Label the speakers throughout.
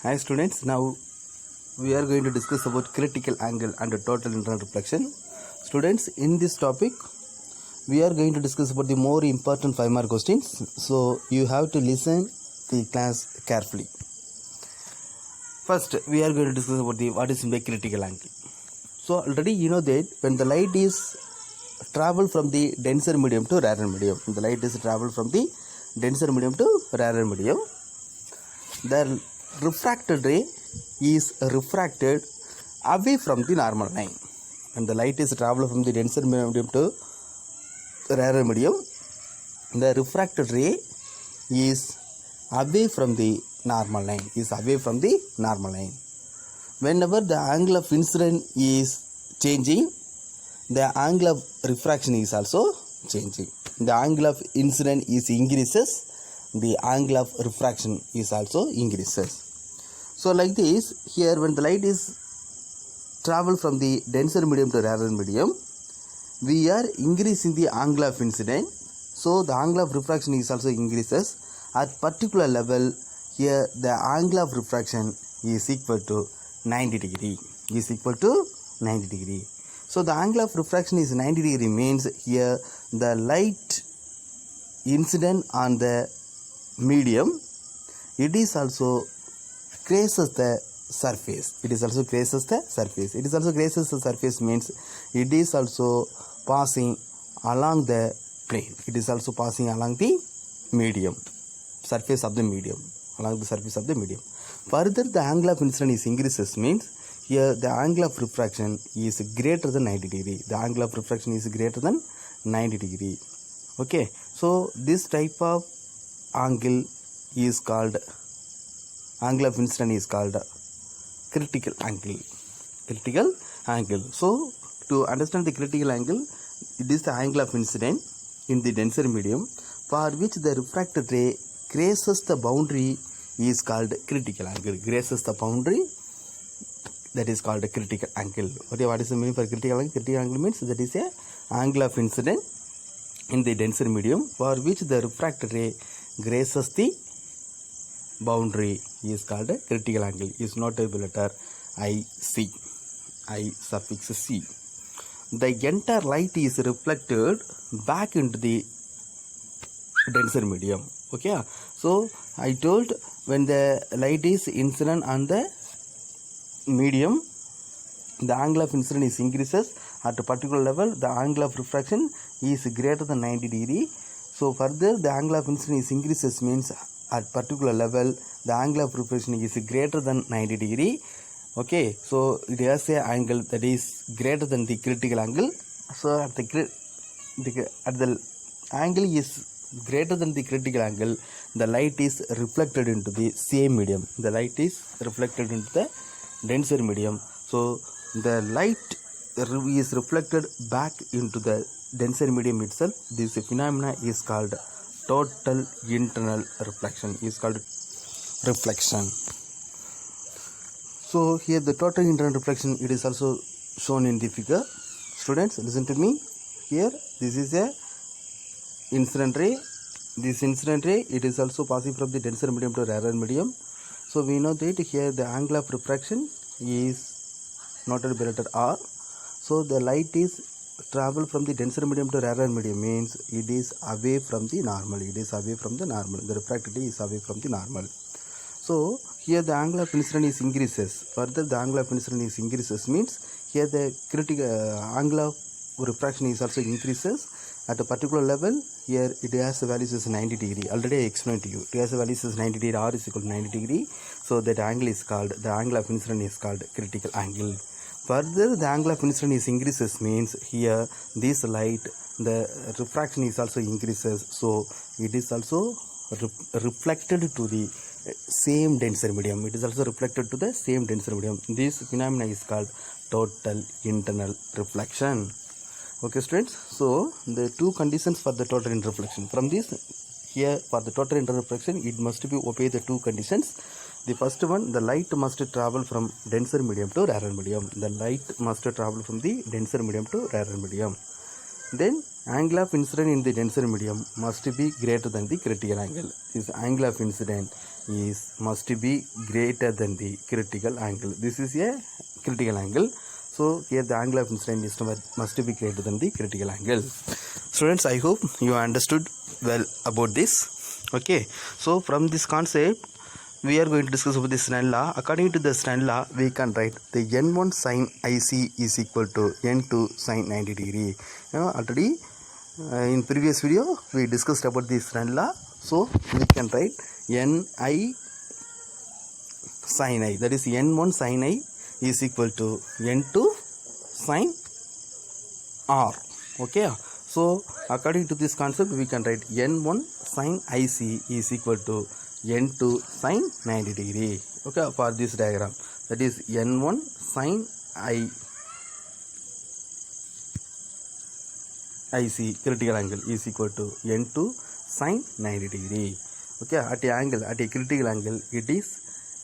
Speaker 1: Hi students, now we are going to discuss about critical angle and total internal reflection. Students, in this topic we are going to discuss about the more important 5 mark questions. So you have to listen the class carefully. First, we are going to discuss about what is the critical angle. So already you know that when the light is travel from the denser medium to rarer medium, the light is travel from the denser medium to rarer medium, the refracted ray is refracted away from the normal line. When the light is travel from the denser medium to rarer medium, the refracted ray is away from the normal line. Whenever the angle of incidence is changing, the angle of refraction is also changing. The angle of incidence is increases, the angle of refraction is also increases. So like this, here when the light is travel from the denser medium to rarer medium, we are increasing the angle of incidence, so the angle of refraction is also increases. At particular level, here the angle of refraction is equal to 90 degree. So the angle of refraction is 90 degree means here the light incident on the medium, it is also grazes the surface. It is also grazes the surface means it is also passing along the plane. It is also passing along the medium, surface of the medium, along the surface of the medium. Further, the angle of incidence is increases means here the angle of refraction is greater than 90 degree. The angle of refraction is greater than 90 degree. Okay, so this type of angle is called, angle of incidence is called critical angle. So to understand the critical angle, it is the angle of incidence in the denser medium for which the refracted ray grazes the boundary is called critical angle. That is called a critical angle. Okay, what is the meaning for critical angle? Critical angle means that is a angle of incidence in the denser medium for which the refracted ray grazes the boundary is called a critical angle. Is notable letter I suffix C. The entire light is reflected back into the denser medium. Okay, so I told when the light is incident on the medium, the angle of incidence is increases. At a particular level, the angle of refraction is greater than 90 degree. So further, the angle of incidence is increases means at particular level, the angle of refraction is greater than 90 degree. Okay, so it has a angle that is greater than the critical angle. So at the angle is greater than the critical angle, the light is reflected into the same medium. The light is reflected into the denser medium. So the light is reflected back into the denser medium itself. This phenomena is called total internal reflection. So here the total internal reflection, it is also shown in the figure. Students, listen to me. Here this is a incident ray. This incident ray, it is also passing from the denser medium to rarer medium. So we know that here the angle of refraction is noted by letter R. So the light is travel from the denser medium to rarer medium means it is away from the normal. The refracted ray is away from the normal. So here the angle of incidence is increases. Further, the angle of incidence is increases means here the critical angle of refraction is also increases. At a particular level, here it has the values is 90 degree. Already I explained to you. It has the values is 90 degree. R is equal to 90 degree. So that angle is called, the angle of incidence is called critical angle. Further, the angle of incidence is increases means here this light, the refraction is also increases. So it is also reflected to the same denser medium. This phenomena is called total internal reflection. Okay students, so the two conditions for the total internal reflection. From this, here for the total internal reflection, it must be obey the two conditions. The first one, the light must travel from denser medium to rarer medium. then angle of incidence in the denser medium must be greater than the critical angle. This angle of incidence must be greater than the critical angle. This is a critical angle. So here the angle of incidence must be greater than the critical angle. Students, I hope you understood well about this. Okay, so from this concept we are going to discuss about the Snell law. According to the Snell law, we can write the N1 sin IC is equal to N2 sin 90 degree. Already in previous video we discussed about the Snell law. So we can write Ni sin I, that is N1 sin I is equal to N2 sin R. Okay, so according to this concept we can write N1 sin IC is equal to N2 sin 90 degree. Okay, for this diagram, that is N1 sin IC critical angle is equal to N2 sin 90 degree. Okay, at a critical angle it is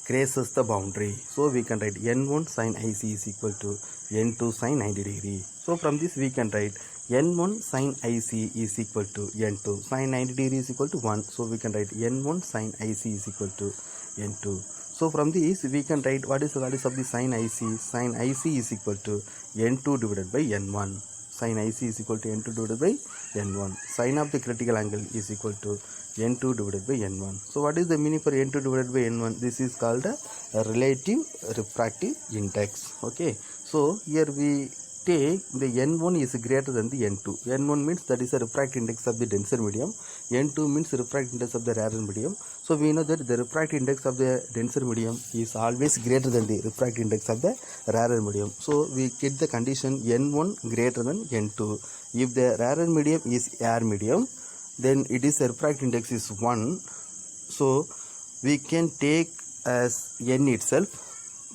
Speaker 1: crosses the boundary. So we can write N1 sin IC is equal to N2 sin 90 degree. So from this we can write N1 sin IC is equal to N2 sin 90 degree is equal to 1. So we can write N1 sin IC is equal to N2. So from this we can write what is the values of the sin IC. Sin IC is equal to N2 divided by N1. Sin IC is equal to N2 divided by N1. Sin of the critical angle is equal to N2 divided by N1. So what is the meaning for N2 divided by N1? This is called a relative refractive index. Okay, so here we take the N1 is greater than the N2. N1 means that is the refractive index of the denser medium. N2 means refractive index of the rarer medium. So we know that the refractive index of the denser medium is always greater than the refractive index of the rarer medium. So we get the condition N1 greater than N2. If the rarer medium is air medium, then it is the refractive index is 1. So we can take as N itself,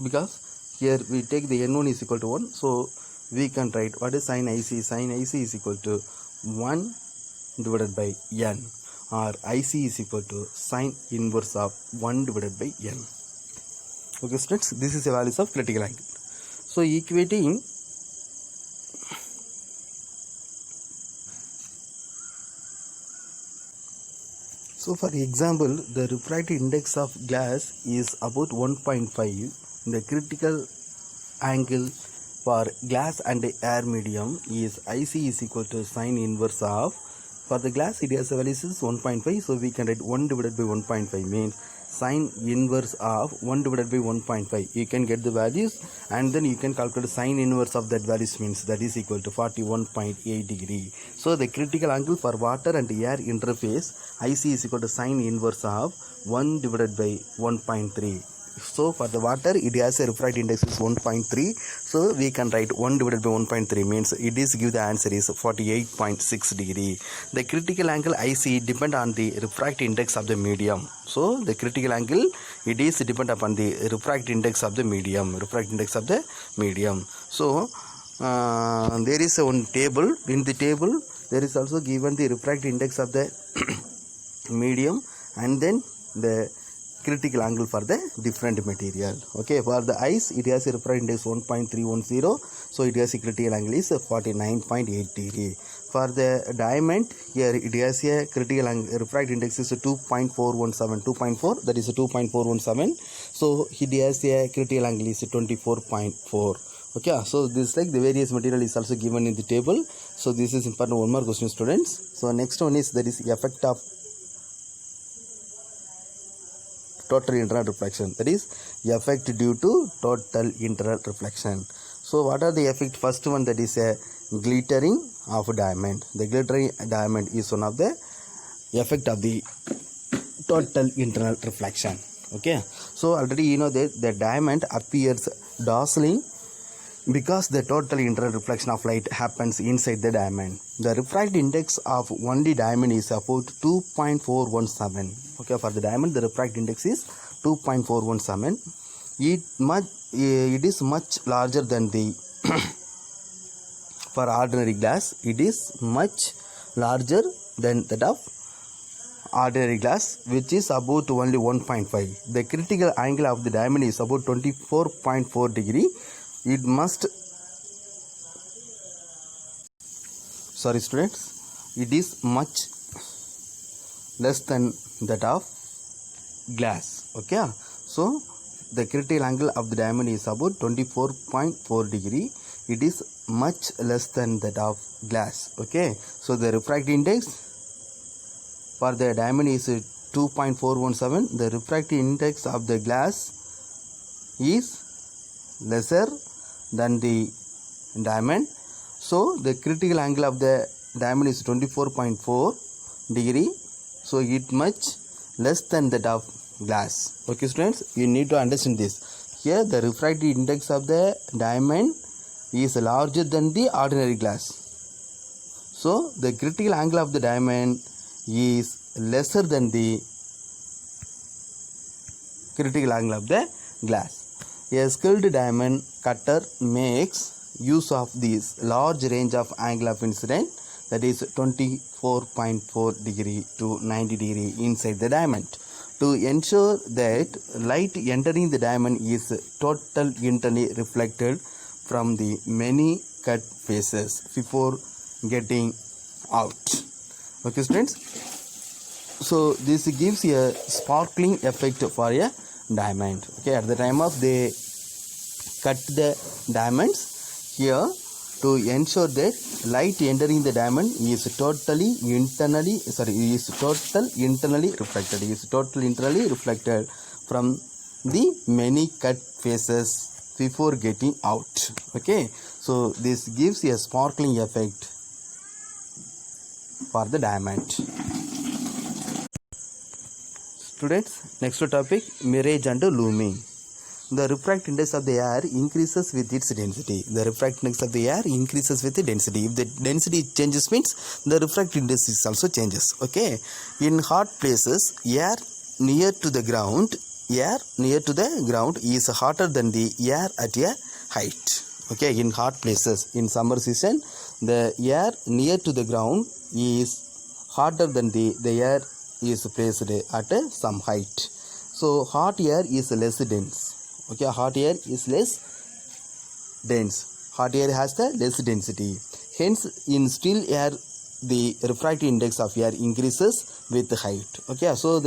Speaker 1: because here we take the N1 is equal to 1. So we can write what is sin IC. Sin IC is equal to 1 divided by N, or IC is equal to sin inverse of 1 divided by N. Okay students, this is the values of critical angle. So equating So for example, the refractive index of glass is about 1.5. The critical angle for glass and air medium is IC is equal to sin inverse of, for the glass it has a value is 1.5. So we can write 1 divided by 1.5 means sin inverse of 1 divided by 1.5. You can get the values and then you can calculate sin inverse of that values, means that is equal to 41.8 degree. So the critical angle for water and air interface IC is equal to sin inverse of 1 divided by 1.3. So for the water it has a refractive index is 1.3. So we can write 1 divided by 1.3 means it is give the answer is 48.6 degree. The critical angle IC depend on the refractive index of the medium. So the critical angle it is depend upon the refractive index of the medium. So there is one table. In the table there is also given the refractive index of the medium and then the critical angle for the different material. Okay, for the ice it has a refractive index 1.310, so it has a critical angle is 49.8 degree. For the diamond, here it has a critical angle refractive index is 2.417, that is 2.417. So it has a critical angle is 24.4. Okay, so this like the various material is also given in the table. So this is important. One more question, students. So next one is that is effect of total internal reflection, that is effect due to total internal reflection. So what are the effect? First one, that is a glittering of diamond. The glittering diamond is one of the effect of the total internal reflection. Okay, so already you know that the diamond appears dazzling because the total internal reflection of light happens inside the diamond. The refractive index of only diamond is about 2.417. Okay, for the diamond the refractive index is 2.417. It is much larger than the for ordinary glass. It is much larger than that of ordinary glass, which is about only 1.5. The critical angle of the diamond is about 24.4 degree. It must sorry students, it is much less than that of glass. Okay, so the critical angle of the diamond is about 24.4 degree. It is much less than that of glass. Okay, so the refractive index for the diamond is 2.417. The refractive index of the glass is lesser than the diamond. So the critical angle of the diamond is 24.4 degree. So it much less than that of glass. Okay students, you need to understand this. Here the refractive index of the diamond is larger than the ordinary glass. So the critical angle of the diamond is lesser than the critical angle of the glass. A skilled diamond cutter makes use of this large range of angle of incident, that is 24.4 degree to 90 degree inside the diamond, to ensure that light entering the diamond is totally internally reflected from the many cut faces before getting out. Okay students, so this gives a sparkling effect for a diamond. Okay, at the time of they cut the diamonds, here to ensure that light entering the diamond is totally internally reflected from the many cut faces before getting out. Okay, so this gives a sparkling effect for the diamond. Students, next topic, mirage and looming. The refractive index of the air increases with its density. The refractive index of the air increases with the density. If the density changes means the refractive index also changes. Okay, in hot places, air near to the ground is hotter than the air at a height. Okay, in hot places, in summer season, the air near to the ground is hotter than the air is placed at some height. So hot air is less dense. Okay, hot air is less dense. Hot air has the less density. Hence, in still air, the refractive index of air increases with height. Okay, so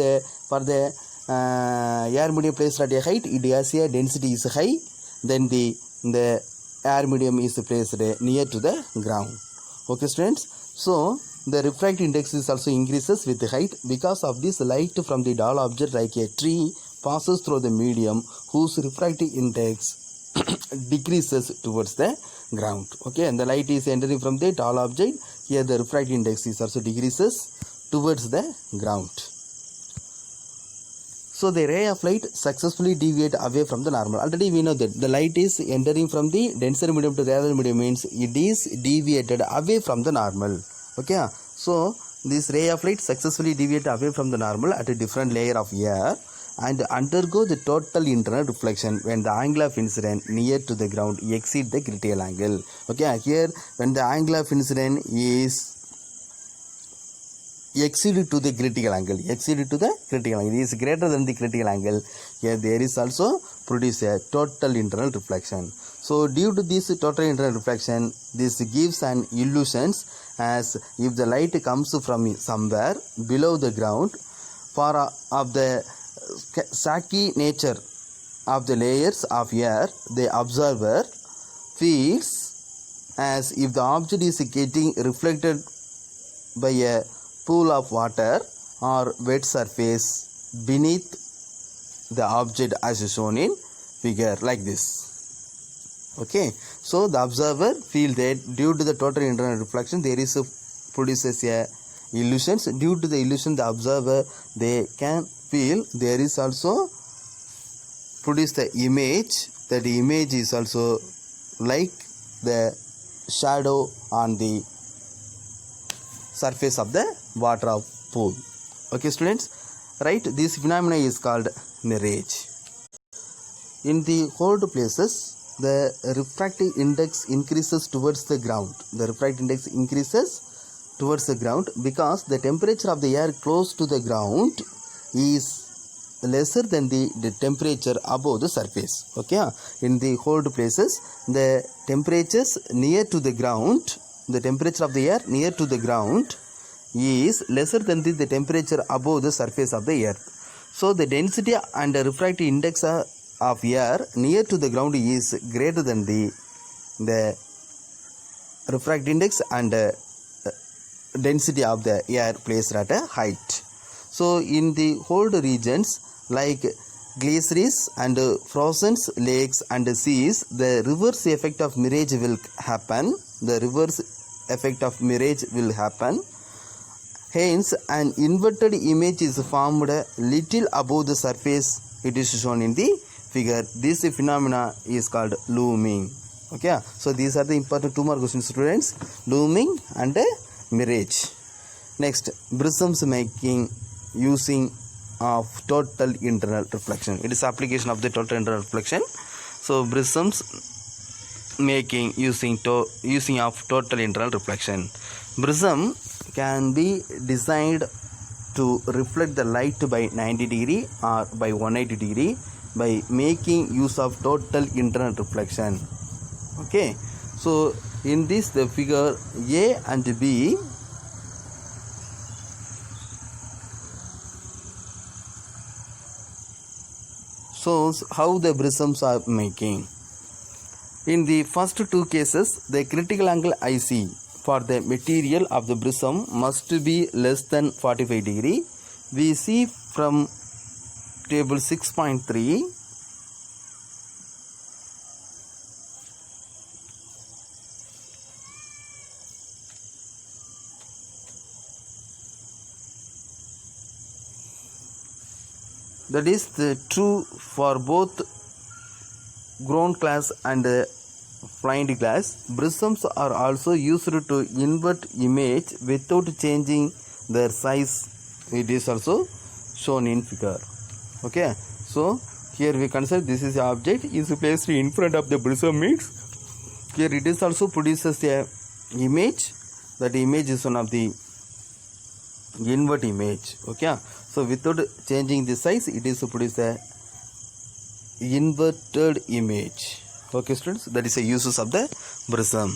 Speaker 1: for the air medium placed at a height, it has a density is high. Then the air medium is placed near to the ground. Okay, students. So the refractive index is also increases with the height. Because of this, light from the dull object like a tree passes through the medium whose refractive index decreases towards the ground. Okay, and the light is entering from the tall object. Here the refractive index is also decreases towards the ground. So the ray of light successfully deviate away from the normal. Already we know that the light is entering from the denser medium to rarer medium means it is deviated away from the normal. Okay, so this ray of light successfully deviate away from the normal at a different layer of air and undergo the total internal reflection when the angle of incident near to the ground exceed the critical angle. Okay, here when the angle of incident is exceeded to the critical angle, it is greater than the critical angle, here there is also produce a total internal reflection. So due to this total internal reflection, this gives an illusion as if the light comes from somewhere below the ground. For of the shaky nature of the layers of air, the observer feels as if the object is getting reflected by a pool of water or wet surface beneath the object as shown in figure like this. Okay, so the observer feel that due to the total internal reflection there is produces a illusions. Due to the illusion, the observer they can feel there is also produce the image, that the image is also like the shadow on the surface of the water of pool. Okay students, right, this phenomena is called mirage. In the cold places, the refractive index increases towards the ground. The refractive index increases towards the ground because the temperature of the air close to the ground is lesser than the temperature above the surface. Okay, in the cold places, the temperatures near to the ground the temperature of the air near to the ground is lesser than the temperature above the surface of the earth. So the density and the refractive index of air near to the ground is greater than the refractive index and density of the air placed at a height. So in the cold regions like glaciers and frozen lakes and seas, the reverse effect of mirage will happen. Hence, an inverted image is formed little above the surface. It is shown in the figure. This phenomena is called looming. Okay, so these are the important 2 more questions, students. Looming and mirage. Next, prisms making using of total internal reflection. It is application of the total internal reflection. So prisms making using of total internal reflection. Prism can be designed to reflect the light by 90 degree or by 180 degree by making use of total internal reflection. Okay, so in this the figure A and B shows how the prisms are making. In the first 2 cases, the critical angle IC for the material of the prism must be less than 45 degree. We see from table 6.3 that is true for both ground glass and blind glass. Prisms are also used to invert image without changing their size. It is also shown in figure. Okay, so here we consider this is the object is placed in front of the prism mix. Here it is also produces a image. That image is one of the invert image. Okay, so without changing the size, it is to produce a inverted image. Okay, students, that is a uses of the prism.